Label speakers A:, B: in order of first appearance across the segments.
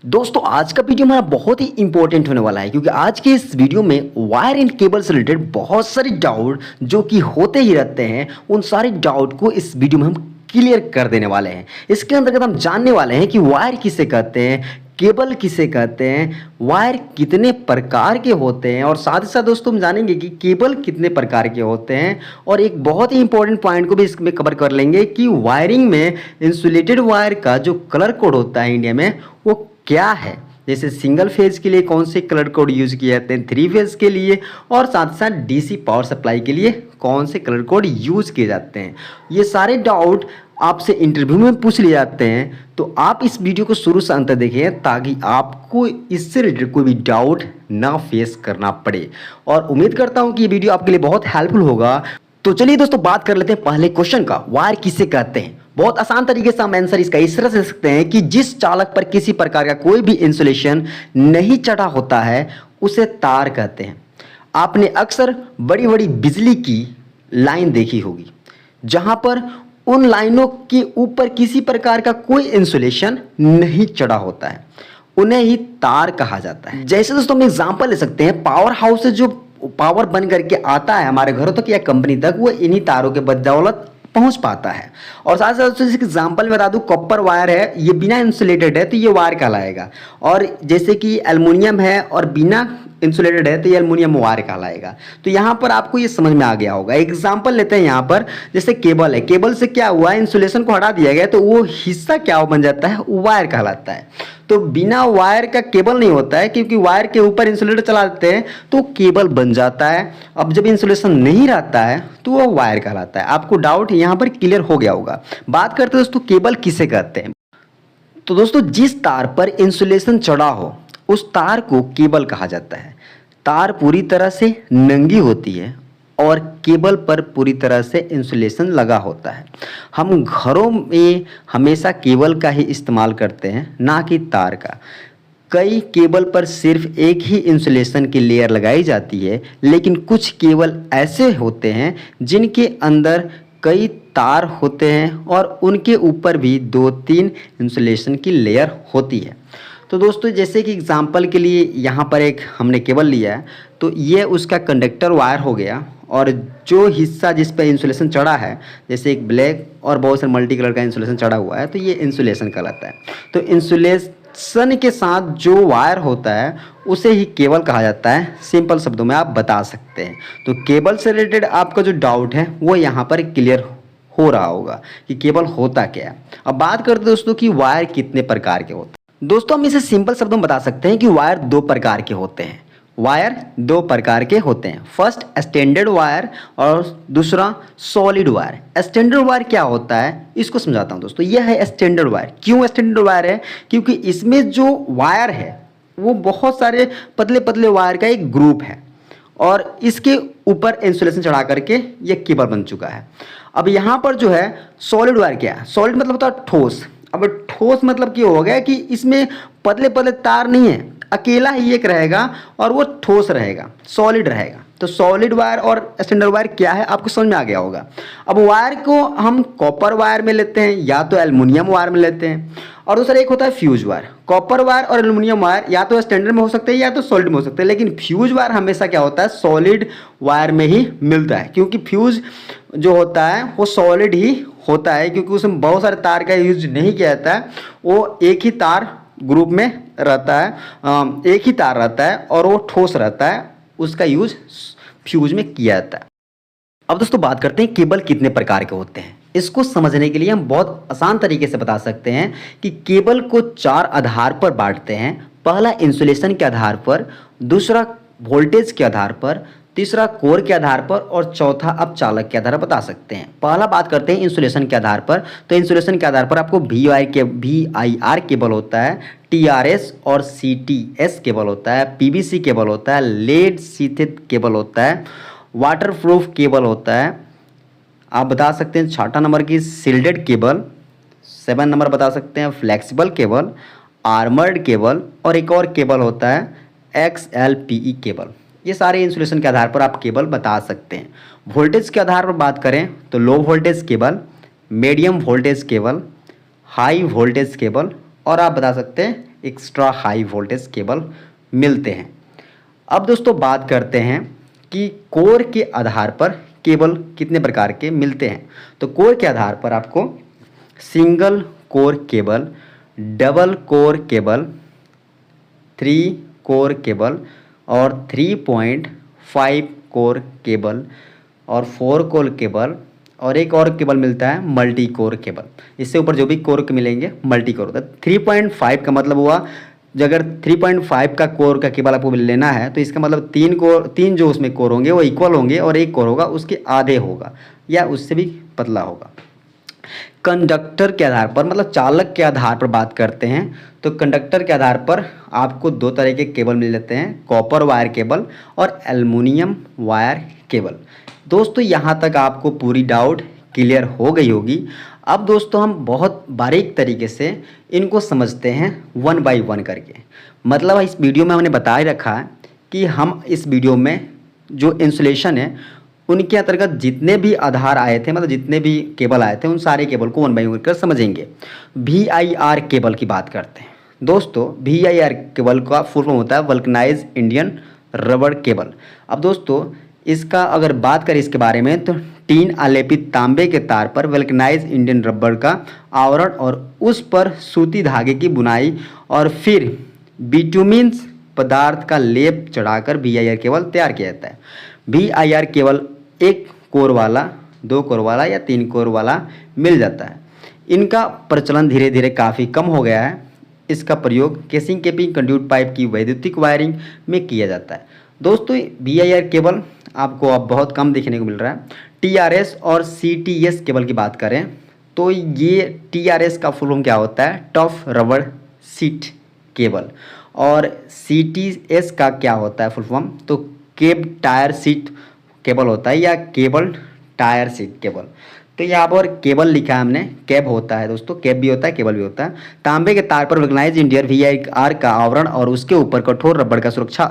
A: दोस्तों आज का वीडियो हमारा बहुत ही इंपॉर्टेंट होने वाला है क्योंकि आज के इस वीडियो में वायर एंड केबल से रिलेटेड बहुत सारे डाउट जो कि होते ही रहते हैं, उन सारे डाउट को इस वीडियो में हम क्लियर कर देने वाले हैं। इसके अंतर्गत हम जानने वाले हैं कि वायर किसे कहते हैं, केबल किसे कहते हैं, वायर कितने प्रकार के होते हैं और साथ ही साथ दोस्तों हम जानेंगे कि केबल कितने प्रकार के होते हैं। और एक बहुत ही इंपॉर्टेंट पॉइंट को भी इसमें कवर कर लेंगे कि वायरिंग में इंसुलेटेड वायर का जो कलर कोड होता है इंडिया में वो क्या है। जैसे सिंगल फेज के लिए कौन से कलर कोड यूज किए जाते हैं, 3 फेज के लिए और साथ साथ डीसी पावर सप्लाई के लिए कौन से कलर कोड यूज किए जाते हैं। ये सारे डाउट आपसे इंटरव्यू में पूछ लिए जाते हैं, तो आप इस वीडियो को शुरू से अंत तक देखें ताकि आपको इससे रिलेटेड कोई भी डाउट ना फेस करना पड़े। और उम्मीद करता हूं कि ये वीडियो आपके लिए बहुत हेल्पफुल होगा। तो चलिए दोस्तों बात कर लेते हैं पहले क्वेश्चन का, वायर किसे कहते हैं। बहुत आसान तरीके से हम आंसर इसका इस तरह से दे सकते हैं कि जिस चालक पर किसी प्रकार का कोई भी इंसुलेशन नहीं चढ़ा होता है उसे तार कहते हैं। आपने अक्सर बड़ी बड़ी बिजली की लाइन देखी होगी जहां पर उन लाइनों के ऊपर किसी प्रकार का कोई इंसुलेशन नहीं चढ़ा होता है, उन्हें ही तार कहा जाता है। जैसे दोस्तों हम एग्जांपल ले सकते हैं, पावर हाउस से जो पावर बन करके आता है हमारे घरों तक या कंपनी तक, वो इन्हीं तारों के बदौलत पहुंच पाता है। और साथ साथ एग्जाम्पल में बता दूं, कॉपर वायर है, ये बिना इंसुलेटेड है तो ये वायर कहलाएगा। और जैसे कि एल्युमिनियम है और बिना इंसुलेटेड है तो ये एल्युमिनियम वायर कहलाएगा। तो यहाँ पर आपको ये समझ में आ गया होगा। एग्जाम्पल लेते हैं यहाँ पर, जैसे केबल है, केबल से क्या हुआ, इंसुलेशन को हटा दिया गया तो वो हिस्सा क्या बन जाता है, वायर कहलाता है। तो बिना वायर का केबल नहीं होता है, क्योंकि वायर के ऊपर इंसुलेटर चला देते हैं तो केबल बन जाता है। अब जब इंसुलेशन नहीं रहता है तो वो वायर कहलाता है। आपको डाउट यहाँ पर क्लियर हो गया होगा। बात करते हैं दोस्तों केबल किसे कहते हैं। तो दोस्तों जिस तार पर इंसुलेशन चढ़ा हो उस तार को केबल कहा जाता है। तार पूरी तरह से नंगी होती है और केबल पर पूरी तरह से इंसुलेशन लगा होता है। हम घरों में हमेशा केबल का ही इस्तेमाल करते हैं, ना कि तार का। कई केबल पर सिर्फ एक ही इंसुलेशन की लेयर लगाई जाती है, लेकिन कुछ केबल ऐसे होते हैं जिनके अंदर कई तार होते हैं और उनके ऊपर भी 2-3 इंसुलेशन की लेयर होती है। तो दोस्तों जैसे कि एग्जांपल के लिए यहाँ पर एक हमने केबल लिया है, तो ये उसका कंडक्टर वायर हो गया और जो हिस्सा जिस पर इंसुलेशन चढ़ा है, जैसे एक ब्लैक और बहुत सारे मल्टी कलर का इंसुलेशन चढ़ा हुआ है, तो ये इंसुलेशन कहलाता है। तो इंसुलेशन के साथ जो वायर होता है उसे ही केबल कहा जाता है। सिंपल शब्दों में आप बता सकते हैं। तो केबल से रिलेटेड आपका जो डाउट है वो यहाँ पर क्लियर हो रहा होगा कि केबल होता क्या है। अब बात करते हैं दोस्तों कि वायर कितने प्रकार के होते हैं। दोस्तों हम इसे सिंपल शब्दों में बता सकते हैं कि वायर 2 प्रकार के होते हैं। वायर 2 प्रकार के होते हैं। फर्स्ट स्टैंडर्ड वायर और दूसरा सॉलिड वायर। स्टैंडर्ड वायर क्या होता है इसको समझाता हूं दोस्तों। यह है स्टैंडर्ड वायर। क्यों स्टैंडर्ड वायर है? क्योंकि इसमें जो वायर है वो बहुत सारे पतले पतले वायर का एक ग्रुप है और इसके ऊपर इंसुलेशन चढ़ा करके ये केबल बन चुका है। अब यहाँ पर जो है सॉलिड वायर क्या है? सॉलिड मतलब होता है ठोस। अब ठोस मतलब क्या हो गया कि इसमें पतले पतले तार नहीं है, अकेला ही एक रहेगा और वो ठोस रहेगा, सॉलिड रहेगा। तो सॉलिड वायर और स्टैंडर्ड वायर क्या है आपको समझ में आ गया होगा। अब वायर को हम कॉपर वायर में लेते हैं या तो एल्युमिनियम वायर में लेते हैं, और दूसरा एक होता है फ्यूज वायर। कॉपर वायर और एल्युमिनियम वायर या तो स्टैंडर्ड में हो सकते हैं या तो सॉलिड में हो सकते हैं, लेकिन फ्यूज वायर हमेशा क्या होता है, सॉलिड वायर में ही मिलता है। क्योंकि फ्यूज जो होता है वो सॉलिड ही होता है, क्योंकि उसमें बहुत सारे तार का यूज नहीं किया जाता है। वो एक ही तार ग्रुप में रहता है, एक ही तार रहता है और वो ठोस रहता है, उसका यूज फ्यूज में किया जाता है। अब दोस्तों बात करते हैं केबल कितने प्रकार के होते हैं। इसको समझने के लिए हम बहुत आसान तरीके से बता सकते हैं कि केबल को 4 आधार पर बांटते हैं। पहला इंसुलेशन के आधार पर, दूसरा वोल्टेज के आधार पर, तीसरा कोर के आधार पर और चौथा अब चालक के आधार पर बता सकते हैं। पहला बात करते हैं इंसुलेशन के आधार पर। तो इंसुलेशन के आधार पर आपको VIR केबल होता है, TRS और CTS केबल होता है, PVC केबल होता है, लेड शीथित केबल होता है, वाटरप्रूफ केबल होता है। आप बता सकते हैं 6 नंबर की सील्डेड केबल, 7 नंबर बता सकते हैं फ्लेक्सिबल केबल, आर्मर्ड केबल और एक और केबल होता है XLPE केबल। ये सारे इंसुलेशन के आधार पर आप केबल बता सकते हैं। वोल्टेज के आधार पर बात करें तो low voltage cable, medium voltage cable, high voltage cable और आप बता सकते हैं एक्स्ट्रा हाई वोल्टेज केबल मिलते हैं। अब दोस्तों बात करते हैं कि कोर के आधार पर केबल कितने प्रकार के मिलते हैं। तो कोर के आधार पर आपको single core cable, double core cable, 3 core cable और 3.5 कोर केबल और 4 कोर केबल और एक और केबल मिलता है मल्टी कोर केबल। इससे ऊपर जो भी कोर के मिलेंगे मल्टी कोर होता है। 3.5 का मतलब हुआ, अगर 3.5 का कोर का केबल आपको लेना है तो इसका मतलब 3 जो उसमें कोर होंगे वो इक्वल होंगे और एक कोर होगा उसके आधे होगा या उससे भी पतला होगा। कंडक्टर के आधार पर, मतलब चालक के आधार पर बात करते हैं तो कंडक्टर के आधार पर आपको 2 तरह के केबल मिल जाते हैं, कॉपर वायर केबल और एल्युमिनियम वायर केबल। दोस्तों यहाँ तक आपको पूरी डाउट क्लियर हो गई होगी। अब दोस्तों हम बहुत बारीक तरीके से इनको समझते हैं 1 बाय 1 करके। मतलब इस वीडियो में हमने बता ही रखा है कि हम इस वीडियो में जो इंसुलेशन है उनके अंतर्गत जितने भी आधार आए थे, मतलब जितने भी केबल आए थे, उन सारे केबल को 1 बाय 1 कर समझेंगे। VIR केबल की बात करते हैं। दोस्तों VIR केबल का फुल फॉर्म होता है वल्कनाइज इंडियन रबर केबल। अब दोस्तों इसका अगर बात करें इसके बारे में तो टीन आलेपित तांबे के तार पर वल्कनाइज इंडियन रबर का आवरण और उस पर सूती धागे की बुनाई और फिर बिटुमिन पदार्थ का लेप चढ़ाकर VIR केबल तैयार किया जाता है। VIR केबल 1 कोर वाला, 2 कोर वाला या 3 कोर वाला मिल जाता है। इनका प्रचलन धीरे धीरे काफ़ी कम हो गया है। इसका प्रयोग केसिंग केपिंग कंड्यूट पाइप की वैद्युतिक वायरिंग में किया जाता है। दोस्तों VIR केबल आपको अब बहुत कम देखने को मिल रहा है। TRS और CTS केबल की बात करें तो ये TRS का फुल फॉर्म क्या होता है, टफ रबर सीट केबल, और CTS का क्या होता है फुल फॉर्म, तो केब टायर सीट केबल होता है या केबल टायर सीट केबल। तो यहाँ पर केबल लिखा है हमने, कैब होता है दोस्तों, कैब भी होता है केबल भी होता है। तांबे के तार पर वल्कनाइज इंडियन VIR का आवरण और उसके ऊपर कठोर रबड़ का सुरक्षा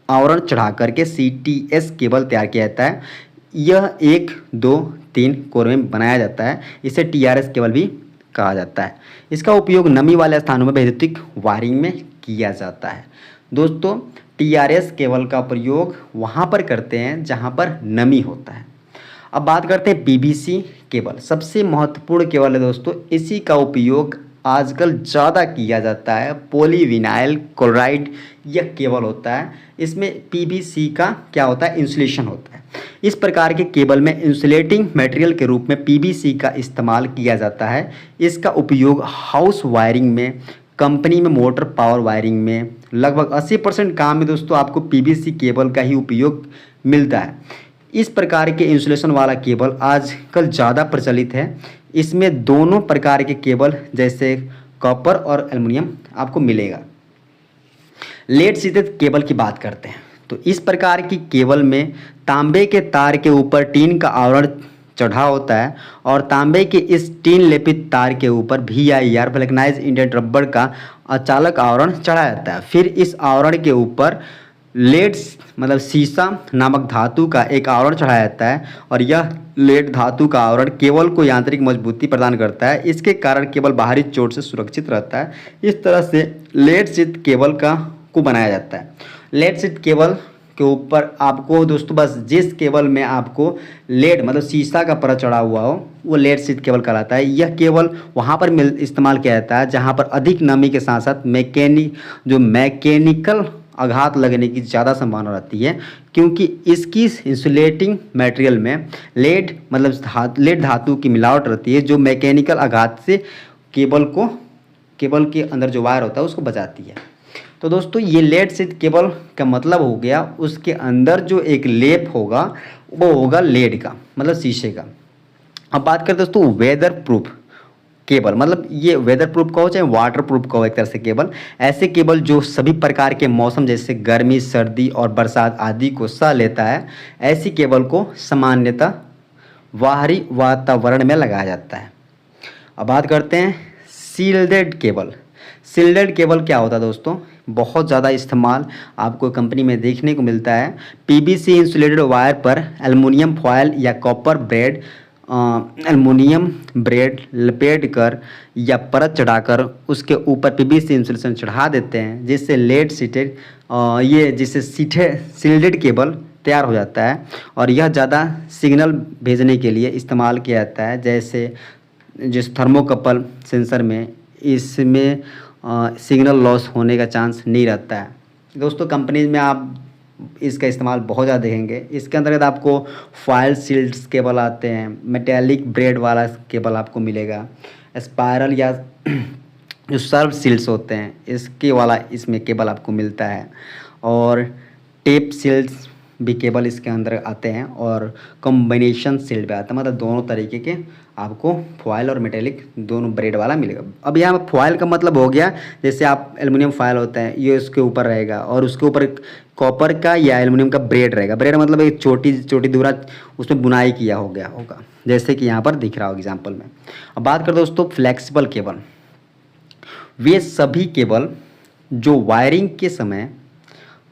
A: आवरण चढ़ा करके CTS केबल तैयार किया जाता है। यह 1, 2, 3 कोर में बनाया जाता है। इसे TRS केबल भी कहा जाता है। इसका उपयोग नमी वाले स्थानों में वैद्युतिक वायरिंग में किया जाता है। दोस्तों TRS केबल का प्रयोग वहाँ पर करते हैं जहाँ पर नमी होता है। अब बात करते हैं PVC केबल, सबसे महत्वपूर्ण केबल है दोस्तों। इसी का उपयोग आजकल ज़्यादा किया जाता है। पॉलीविनाइल क्लोराइड यह केबल होता है। इसमें PVC का क्या होता है, इंसुलेशन होता है। इस प्रकार के केबल में इंसुलेटिंग मटेरियल के रूप में PVC का इस्तेमाल किया जाता है। इसका उपयोग हाउस वायरिंग में, कंपनी में मोटर पावर वायरिंग में, लगभग 80% काम में दोस्तों आपको PVC केबल का ही उपयोग मिलता है। इस प्रकार के इंसुलेशन वाला केबल आजकल ज़्यादा प्रचलित है। इसमें दोनों प्रकार के केबल जैसे कॉपर और एल्युमिनियम आपको मिलेगा। लेड शीथित केबल की बात करते हैं तो इस प्रकार की केबल में तांबे के तार के ऊपर टीन का आवरण चढ़ा होता है और तांबे के इस टीन लेपित तार के ऊपर VIR वल्कनाइज इंडियन रबर का अचालक आवरण चढ़ाया जाता है। फिर इस आवरण के ऊपर लेड मतलब सीसा नामक धातु का एक आवरण चढ़ाया जाता है और यह लेड धातु का आवरण केबल को यांत्रिक मजबूती प्रदान करता है। इसके कारण केबल बाहरी चोट से सुरक्षित रहता है। इस तरह से लेड शीथ केबल को बनाया जाता है। लेड शीथ केबल के ऊपर आपको दोस्तों बस जिस केबल में आपको लेड मतलब शीशा का परत चढ़ा हुआ हो वो लेड शीथ केबल कहलाता है। यह केबल वहाँ पर इस्तेमाल किया जाता है जहाँ पर अधिक नमी के साथ साथ मैकेनिकल आघात लगने की ज़्यादा संभावना रहती है, क्योंकि इसकी इंसुलेटिंग मटेरियल में लेड धातु की मिलावट रहती है जो मैकेनिकल आघात से केबल के अंदर जो वायर होता है उसको बचाती है। तो दोस्तों ये लेड शीथ केबल का मतलब हो गया उसके अंदर जो एक लेप होगा वो होगा लेड का, मतलब शीशे का। अब बात करते दोस्तों वेदर प्रूफ केबल, मतलब ये वेदर प्रूफ का हो चाहे वाटर प्रूफ का हो, एक तरह से केबल ऐसे केबल जो सभी प्रकार के मौसम जैसे गर्मी, सर्दी और बरसात आदि को सह लेता है। ऐसी केबल को सामान्यतः बाहरी वातावरण में लगाया जाता है। अब बात करते हैं सील्डेड केबल। सील्डेड केबल क्या होता है दोस्तों, बहुत ज़्यादा इस्तेमाल आपको कंपनी में देखने को मिलता है। PVC इंसुलेटेड वायर पर एल्युमिनियम फॉयल या कॉपर ब्रेड एल्युमिनियम ब्रेड लपेट कर या परत चढ़ाकर उसके ऊपर पीवीसी इंसुलेशन चढ़ा देते हैं, जिससे लेड सीटेड ये जिससे सील्डेड केबल तैयार हो जाता है। और यह ज़्यादा सिग्नल भेजने के लिए इस्तेमाल किया जाता है, जैसे जिस थर्मोकपल सेंसर में इसमें सिग्नल लॉस होने का चांस नहीं रहता है। दोस्तों कंपनीज में आप इसका इस्तेमाल बहुत ज़्यादा देखेंगे। इसके अंतर्गत आपको फॉयल सील्ड केबल आते हैं, मेटेलिक ब्रेड वाला केबल आपको मिलेगा, स्पायरल या जो सर्व सील्ड्स होते हैं इसके वाला इसमें केबल आपको मिलता है, और टेप सील्ड्स भी केबल इसके अंदर आते हैं, और कॉम्बिनेशन सील्ड भी आता है। मतलब दोनों तरीके के आपको फॉयल और मेटेलिक दोनों ब्रेड वाला मिलेगा। अब यहाँ फॉयल का मतलब हो गया जैसे आप एल्युमिनियम फॉयल होता है ये उसके ऊपर रहेगा, और उसके ऊपर कॉपर का या एल्युमिनियम का ब्रेड रहेगा। ब्रेड मतलब एक छोटी छोटी दूरा उसमें बुनाई किया हो गया होगा, जैसे कि यहाँ पर दिख रहा होगा एग्जाम्पल में। अब बात करें दोस्तों फ्लेक्सिबल केबल। वे सभी केबल जो वायरिंग के समय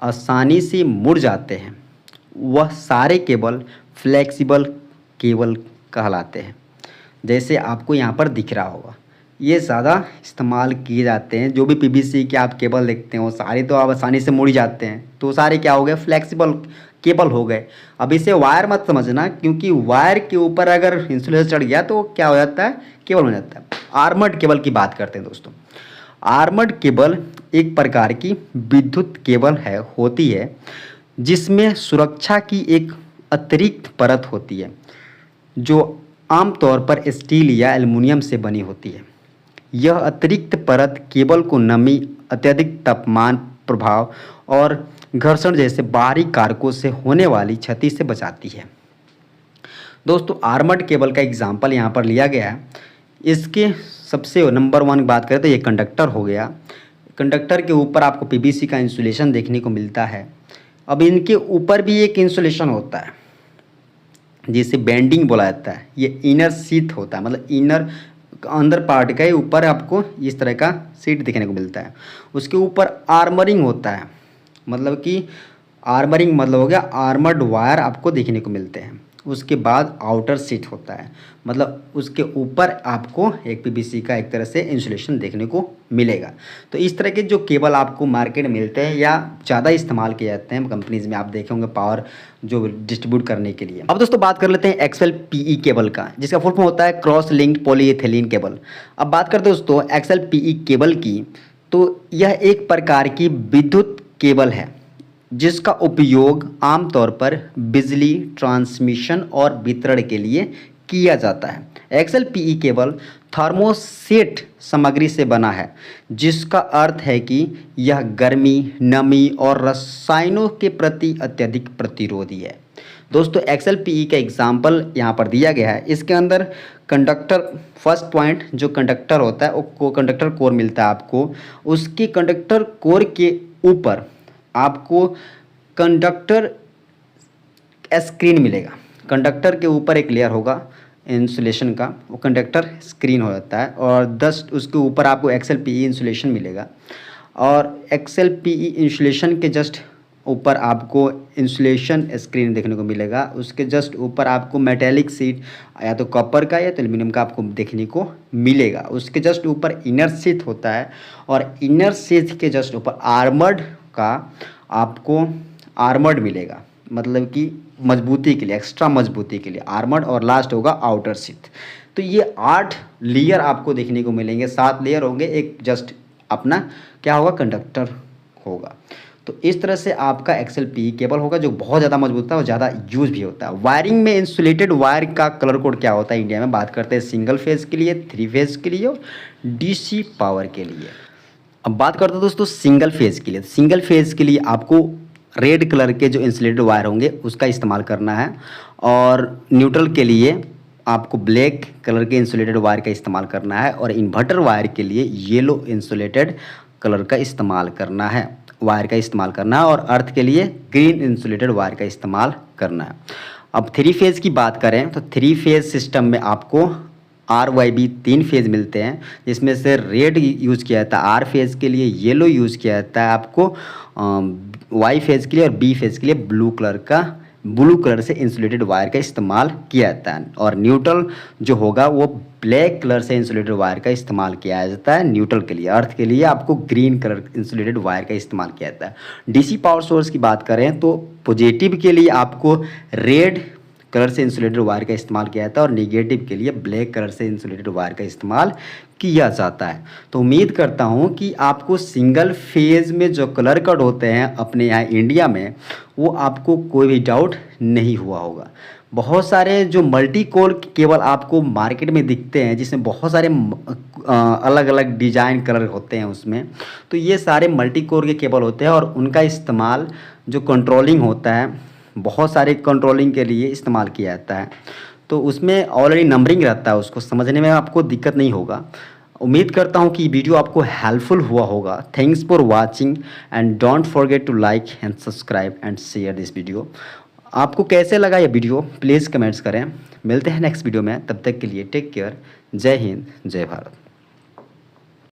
A: आसानी से मुड़ जाते हैं वह सारे केबल फ्लेक्सिबल केबल कहलाते हैं। जैसे आपको यहाँ पर दिख रहा होगा, ये ज़्यादा इस्तेमाल किए जाते हैं। जो भी पीवीसी के आप केबल देखते हैं वो सारे तो आप आसानी से मुड़ जाते हैं, तो सारे क्या हो गए फ्लेक्सिबल केबल हो गए। अब इसे वायर मत समझना, क्योंकि वायर के ऊपर अगर इंसुलेशन चढ़ गया तो क्या हो जाता है केबल हो जाता है। आर्मर्ड केबल की बात करते हैं दोस्तों। आर्मर्ड केबल एक प्रकार की विद्युत केबल होती है जिसमें सुरक्षा की एक अतिरिक्त परत होती है, जो आमतौर पर स्टील या एल्युमिनियम से बनी होती है। यह अतिरिक्त परत केबल को नमी, अत्यधिक तापमान प्रभाव और घर्षण जैसे बाहरी कारकों से होने वाली क्षति से बचाती है। दोस्तों आर्मर्ड केबल का एग्जाम्पल यहाँ पर लिया गया है। इसके सबसे नंबर 1 बात करें तो ये कंडक्टर हो गया। कंडक्टर के ऊपर आपको पीवीसी का इंसुलेशन देखने को मिलता है। अब इनके ऊपर भी एक इंसुलेशन होता है जिसे बैंडिंग बोला जाता है। ये इनर शीथ होता है, मतलब इनर अंदर पार्ट के ऊपर आपको इस तरह का सीट देखने को मिलता है। उसके ऊपर आर्मरिंग होता है, मतलब कि आर्मरिंग मतलब हो गया आर्मर्ड वायर आपको देखने को मिलते हैं। उसके बाद आउटर सीट होता है, मतलब उसके ऊपर आपको एक पीवीसी का एक तरह से इंसुलेशन देखने को मिलेगा। तो इस तरह के जो केबल आपको मार्केट में मिलते हैं या ज़्यादा इस्तेमाल किए जाते हैं कंपनीज़ में, आप देखे होंगे पावर जो डिस्ट्रीब्यूट करने के लिए। अब दोस्तों बात कर लेते हैं XLPE केबल का, जिसका फुल फॉर्म होता है क्रॉस लिंक्ड पॉलीइथिलीन केबल। अब बात करते हैं दोस्तों XLPE केबल की, तो यह एक प्रकार की विद्युत केबल है जिसका उपयोग आमतौर पर बिजली ट्रांसमिशन और वितरण के लिए किया जाता है। XLPE केबल थर्मोसेट सामग्री से बना है, जिसका अर्थ है कि यह गर्मी, नमी और रसायनों के प्रति अत्यधिक प्रतिरोधी है। दोस्तों XLPE का एग्जाम्पल यहाँ पर दिया गया है। इसके अंदर कंडक्टर फर्स्ट पॉइंट जो कंडक्टर होता है वो कंडक्टर कोर मिलता है आपको। उसके कंडक्टर कोर के ऊपर आपको कंडक्टर स्क्रीन मिलेगा। कंडक्टर के ऊपर एक लेयर होगा इंसुलेशन का, वो कंडक्टर स्क्रीन हो जाता है, और उसके ऊपर आपको XLPE इंसुलेशन मिलेगा। और XLPE इंसुलेशन के जस्ट ऊपर आपको इंसुलेशन स्क्रीन देखने को मिलेगा। उसके जस्ट ऊपर आपको मेटेलिक सीट या तो कॉपर का या तो एल्युमिनियम का आपको देखने को मिलेगा। उसके जस्ट ऊपर इनर शीथ होता है, और इनर शीथ के जस्ट ऊपर आर्मर्ड का आपको आर्मर्ड मिलेगा, मतलब कि मजबूती के लिए, एक्स्ट्रा मजबूती के लिए आर्मर्ड, और लास्ट होगा आउटर शीथ। तो ये 8 लेयर आपको देखने को मिलेंगे, 7 लेयर होंगे, एक जस्ट अपना क्या होगा कंडक्टर होगा। तो इस तरह से आपका XLPE केबल होगा जो बहुत ज़्यादा मजबूत है और ज़्यादा यूज भी होता है। वायरिंग में इंसुलेटेड वायर का कलर कोड क्या होता है इंडिया में, बात करते हैं सिंगल फेज के लिए, 3 फेज के लिए और DC पावर के लिए। अब बात करते हैं दोस्तों सिंगल फेज के लिए। सिंगल फेज के लिए आपको रेड कलर के जो इंसुलेटेड वायर होंगे उसका इस्तेमाल करना है, और न्यूट्रल के लिए आपको ब्लैक कलर के इंसुलेटेड वायर का इस्तेमाल करना है, और इन्वर्टर वायर के लिए येलो इंसुलेटेड कलर का इस्तेमाल करना है, वायर का इस्तेमाल करना है, और अर्थ के लिए ग्रीन इंसुलेटेड वायर का इस्तेमाल करना है। अब 3 फेज़ की बात करें तो 3 फेज़ सिस्टम में आपको RYB 3 फेज़ मिलते हैं, जिसमें से रेड यूज़ किया जाता है R फेज़ के लिए, येलो यूज़ किया जाता है आपको Y फेज़ के लिए, और B फेज़ के लिए ब्लू कलर का ब्लू कलर से इंसुलेटेड वायर का इस्तेमाल किया जाता है, और न्यूट्रल जो होगा वो ब्लैक कलर से इंसुलेटेड वायर का इस्तेमाल किया जाता है। न्यूट्रल के लिए, अर्थ के लिए आपको ग्रीन कलर इंसुलेटेड वायर का इस्तेमाल किया जाता है। डीसी पावर सोर्स की बात करें तो पॉजिटिव के लिए आपको रेड कलर से इंसुलेटेड वायर का इस्तेमाल किया जाता है, और नेगेटिव के लिए ब्लैक कलर से इंसुलेटेड वायर का इस्तेमाल किया जाता है। तो उम्मीद करता हूँ कि आपको सिंगल फेज में जो कलर कोड होते हैं अपने यहाँ इंडिया में, वो आपको कोई भी डाउट नहीं हुआ होगा। बहुत सारे जो मल्टी कोर केबल आपको मार्केट में दिखते हैं, जिसमें बहुत सारे अलग अलग डिजाइन कलर होते हैं उसमें, तो ये सारे मल्टी कोर के केबल होते हैं, और उनका इस्तेमाल जो कंट्रोलिंग होता है, बहुत सारे कंट्रोलिंग के लिए इस्तेमाल किया जाता है। तो उसमें ऑलरेडी नंबरिंग रहता है, उसको समझने में आपको दिक्कत नहीं होगा। उम्मीद करता हूँ कि वीडियो आपको हेल्पफुल हुआ होगा। Thanks for watching and don't forget to like and subscribe and share this video. आपको कैसे लगा ये वीडियो प्लीज़ कमेंट्स करें। मिलते हैं नेक्स्ट वीडियो में, तब तक के लिए टेक केयर। जय हिंद, जय भारत।